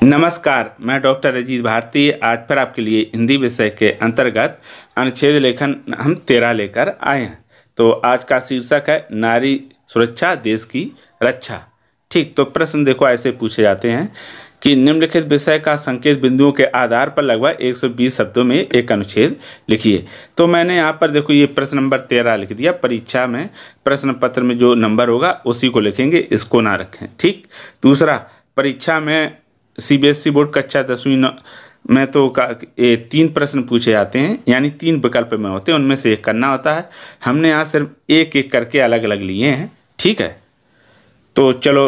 नमस्कार, मैं डॉक्टर अजीत भारती आज फिर आपके लिए हिंदी विषय के अंतर्गत अनुच्छेद लेखन हम 13 लेकर आए हैं। तो आज का शीर्षक है नारी सुरक्षा देश की रक्षा। ठीक, तो प्रश्न देखो ऐसे पूछे जाते हैं कि निम्नलिखित विषय का संकेत बिंदुओं के आधार पर लगभग 120 शब्दों में एक अनुच्छेद लिखिए। तो मैंने यहाँ पर देखो ये प्रश्न नंबर 13 लिख दिया। परीक्षा में प्रश्न पत्र में जो नंबर होगा उसी को लिखेंगे, इसको ना रखें। ठीक, दूसरा, परीक्षा में सीबीएसई बोर्ड कक्षा 10वीं में तो 3 प्रश्न पूछे जाते हैं, यानी 3 विकल्प में होते हैं, उनमें से एक करना होता है। हमने यहाँ सिर्फ एक एक करके अलग अलग लिए हैं। ठीक है, तो चलो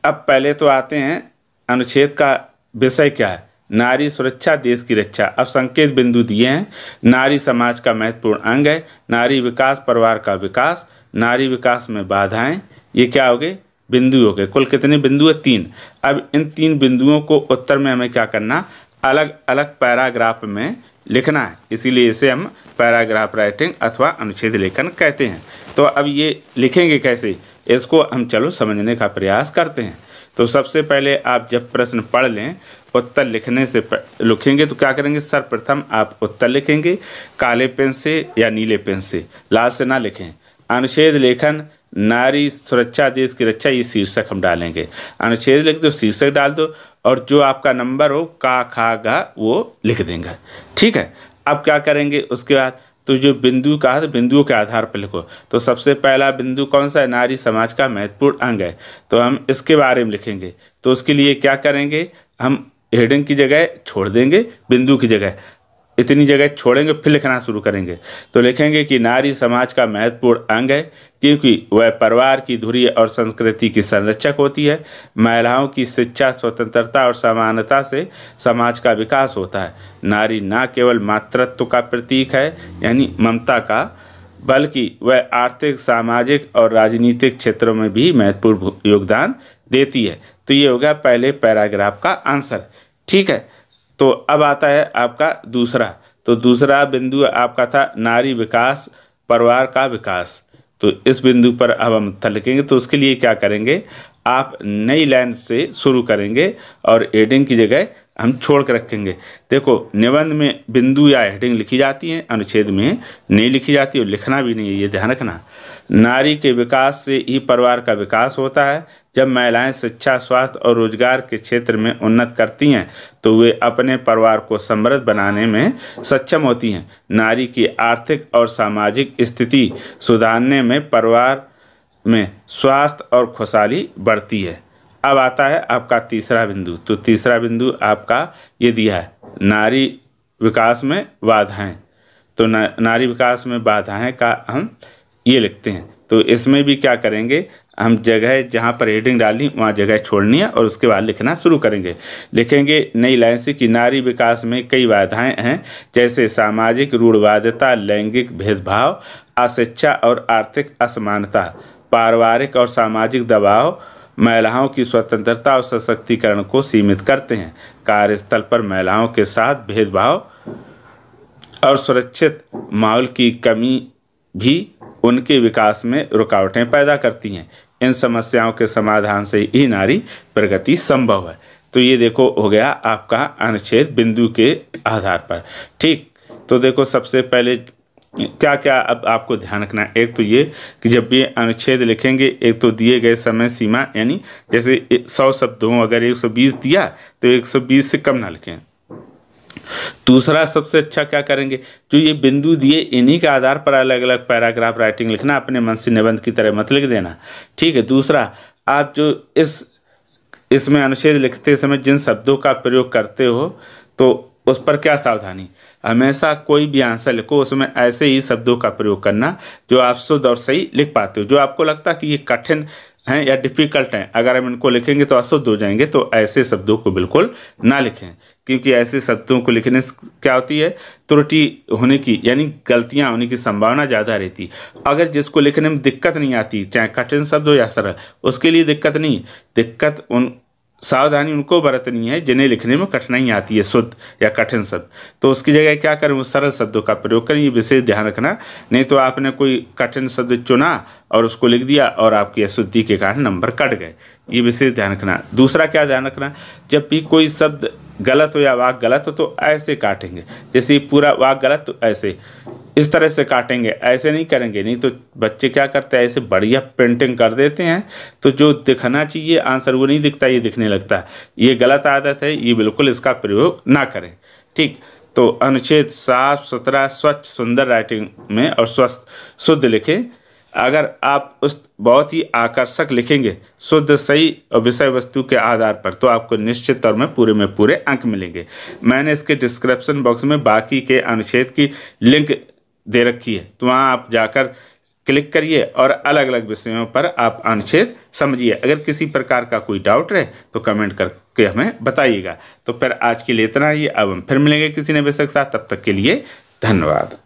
अब पहले तो आते हैं अनुच्छेद का विषय क्या है। नारी सुरक्षा देश की रक्षा। अब संकेत बिंदु दिए हैं। नारी समाज का महत्वपूर्ण अंग है, नारी विकास परिवार का विकास, नारी विकास में बाधाएं। ये क्या हो गए? बिंदु हो गए। कुल कितने बिंदु है? 3। अब इन 3 बिंदुओं को उत्तर में हमें क्या करना, अलग अलग पैराग्राफ में लिखना है, इसीलिए इसे हम पैराग्राफ राइटिंग अथवा अनुच्छेद लेखन कहते हैं। तो अब ये लिखेंगे कैसे, इसको हम चलो समझने का प्रयास करते हैं। तो सबसे पहले आप जब प्रश्न पढ़ लें, उत्तर लिखने से लिखेंगे तो क्या करेंगे, सर्वप्रथम आप उत्तर लिखेंगे काले पेन से या नीले पेन से, लाल से ना लिखें। अनुच्छेद लेखन नारी सुरक्षा देश की रक्षा, ये शीर्षक हम डालेंगे। अनुच्छेद लिख दो, शीर्षक डाल दो, और जो आपका नंबर हो का खा गा वो लिख देंगे। ठीक है, अब क्या करेंगे उसके बाद, तो जो बिंदु का है बिंदुओं के आधार पर लिखो। तो सबसे पहला बिंदु कौन सा है? नारी समाज का महत्वपूर्ण अंग है, तो हम इसके बारे में लिखेंगे। तो उसके लिए क्या करेंगे, हम हेडिंग की जगह छोड़ देंगे, बिंदु की जगह इतनी जगह छोड़ेंगे, फिर लिखना शुरू करेंगे। तो लिखेंगे कि नारी समाज का महत्वपूर्ण अंग है क्योंकि वह परिवार की धुरी और संस्कृति की संरक्षक होती है। महिलाओं की शिक्षा, स्वतंत्रता और समानता से समाज का विकास होता है। नारी न केवल मातृत्व का प्रतीक है, यानी ममता का, बल्कि वह आर्थिक, सामाजिक और राजनीतिक क्षेत्रों में भी महत्वपूर्ण योगदान देती है। तो ये होगा पहले पैराग्राफ का आंसर। ठीक है, तो अब आता है आपका दूसरा। तो दूसरा बिंदु आपका था नारी विकास परिवार का विकास। तो इस बिंदु पर अब हम उत्तर लिखेंगे। तो उसके लिए क्या करेंगे, आप नई लाइन से शुरू करेंगे और हेडिंग की जगह हम छोड़ कर रखेंगे। देखो, निबंध में बिंदु या हेडिंग लिखी जाती है, अनुच्छेद में नहीं लिखी जाती और लिखना भी नहीं है, ये ध्यान रखना। नारी के विकास से ही परिवार का विकास होता है। जब महिलाएं शिक्षा, स्वास्थ्य और रोजगार के क्षेत्र में उन्नत करती हैं तो वे अपने परिवार को समृद्ध बनाने में सक्षम होती हैं। नारी की आर्थिक और सामाजिक स्थिति सुधारने में परिवार में स्वास्थ्य और खुशहाली बढ़ती है। अब आता है आपका तीसरा बिंदु। तो तीसरा बिंदु आपका ये दिया है, नारी विकास में बाधाएं। तो नारी विकास में बाधाएं का हम ये लिखते हैं। तो इसमें भी क्या करेंगे, हम जगह जहाँ पर हेडिंग डालनी वहाँ जगह छोड़नी है और उसके बाद लिखना शुरू करेंगे। लिखेंगे नई लाइन से कि नारी विकास में कई बाधाएं हैं, जैसे सामाजिक रूढ़वादिता, लैंगिक भेदभाव, अशिक्षा और आर्थिक असमानता। पारिवारिक और सामाजिक दबाव महिलाओं की स्वतंत्रता और सशक्तिकरण को सीमित करते हैं। कार्यस्थल पर महिलाओं के साथ भेदभाव और सुरक्षित माहौल की कमी भी उनके विकास में रुकावटें पैदा करती हैं। इन समस्याओं के समाधान से ही नारी प्रगति संभव है। तो ये देखो हो गया आपका अनुच्छेद बिंदु के आधार पर। ठीक, तो देखो सबसे पहले क्या क्या अब आपको ध्यान रखना है। एक तो ये कि जब भी अनुच्छेद लिखेंगे, एक तो दिए गए समय सीमा, यानी जैसे 100 शब्द हों, अगर 120 दिया तो 120 से कम ना लिखें। दूसरा, सबसे अच्छा क्या करेंगे, जो ये बिंदु दिए इन्हीं के आधार पर अलग अलग पैराग्राफ राइटिंग लिखना, अपने मन से निबंध की तरह मत लिख देना। ठीक है, दूसरा, आप जो इसमें अनुच्छेद लिखते समय जिन शब्दों का प्रयोग करते हो तो उस पर क्या सावधानी, हमेशा कोई भी आंसर लिखो उसमें ऐसे ही शब्दों का प्रयोग करना जो आप शुद्ध और सही लिख पाते हो। जो आपको लगता है कि ये कठिन हैं या डिफ़िकल्ट हैं, अगर हम इनको लिखेंगे तो अशुद्ध हो जाएंगे, तो ऐसे शब्दों को बिल्कुल ना लिखें, क्योंकि ऐसे शब्दों को लिखने से क्या होती है, त्रुटि होने की यानी गलतियां होने की संभावना ज़्यादा रहती। अगर जिसको लिखने में दिक्कत नहीं आती, चाहे कठिन शब्द हो या सरल, उसके लिए दिक्कत नहीं, दिक्कत सावधानी उनको बरतनी है जिन्हें लिखने में कठिनाई आती है, शुद्ध या कठिन शब्द। तो उसकी जगह क्या करें, वो सरल शब्दों का प्रयोग करें, ये विशेष ध्यान रखना। नहीं तो आपने कोई कठिन शब्द चुना और उसको लिख दिया और आपकी अशुद्धि के कारण नंबर कट गए, ये विशेष ध्यान रखना। दूसरा क्या ध्यान रखना, जब भी कोई शब्द गलत हो या वाक्य गलत हो तो ऐसे काटेंगे, जैसे पूरा वाक्य गलत तो ऐसे इस तरह से काटेंगे, ऐसे नहीं करेंगे। नहीं तो बच्चे क्या करते हैं, ऐसे बढ़िया पेंटिंग कर देते हैं तो जो दिखना चाहिए आंसर वो नहीं दिखता, ये दिखने लगता है। ये गलत आदत है, ये बिल्कुल इसका प्रयोग ना करें। ठीक, तो अनुच्छेद साफ सुथरा स्वच्छ सुंदर राइटिंग में और स्वस्थ शुद्ध लिखें। अगर आप उस बहुत ही आकर्षक लिखेंगे शुद्ध सही और विषय वस्तु के आधार पर, तो आपको निश्चित तौर में पूरे अंक मिलेंगे। मैंने इसके डिस्क्रिप्शन बॉक्स में बाकी के अनुच्छेद की लिंक दे रखी है, तो वहाँ आप जाकर क्लिक करिए और अलग अलग विषयों पर आप अनुच्छेद समझिए। अगर किसी प्रकार का कोई डाउट रहे तो कमेंट करके हमें बताइएगा। तो फिर आज के लिए इतना ही, अब हम फिर मिलेंगे किसी नए विषय के साथ, तब तक के लिए धन्यवाद।